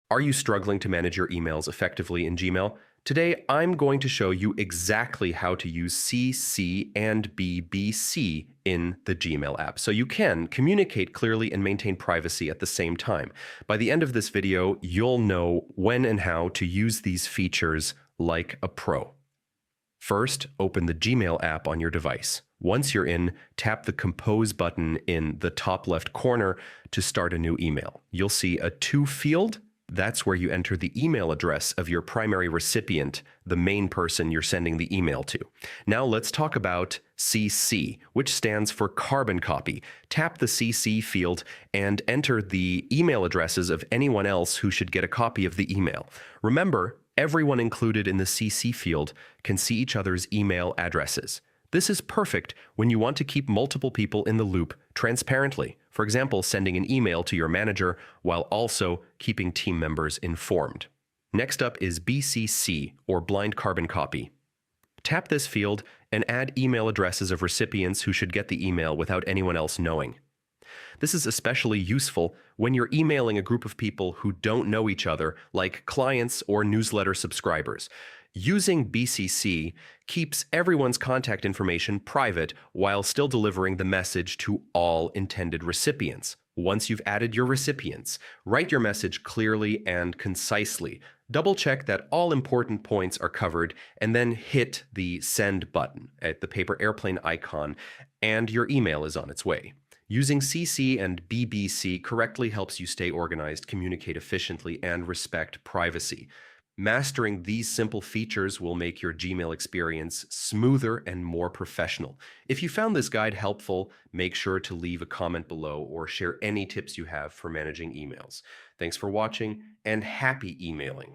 Are you struggling to manage your emails effectively in Gmail? Today, I'm going to show you exactly how to use CC and BBC in the Gmail app so you can communicate clearly and maintain privacy at the same time. By the end of this video, you'll know when and how to use these features like a pro. First, open the Gmail app on your device. Once you're in, tap the Compose button in the top left corner to start a new email. You'll see a To field. That's where you enter the email address of your primary recipient, the main person you're sending the email to. Now let's talk about CC, which stands for carbon copy. Tap the CC field and enter the email addresses of anyone else who should get a copy of the email. Remember, everyone included in the CC field can see each other's email addresses. This is perfect when you want to keep multiple people in the loop transparently. For example, sending an email to your manager while also keeping team members informed. Next up is BCC, or blind carbon copy. Tap this field and add email addresses of recipients who should get the email without anyone else knowing. This is especially useful when you're emailing a group of people who don't know each other, like clients or newsletter subscribers. Using BCC keeps everyone's contact information private while still delivering the message to all intended recipients. Once you've added your recipients, write your message clearly and concisely. Double-check that all important points are covered, and then hit the Send button at the paper airplane icon, and your email is on its way. Using CC and BBC correctly helps you stay organized, communicate efficiently, and respect privacy. Mastering these simple features will make your Gmail experience smoother and more professional. If you found this guide helpful, make sure to leave a comment below or share any tips you have for managing emails. Thanks for watching, and happy emailing!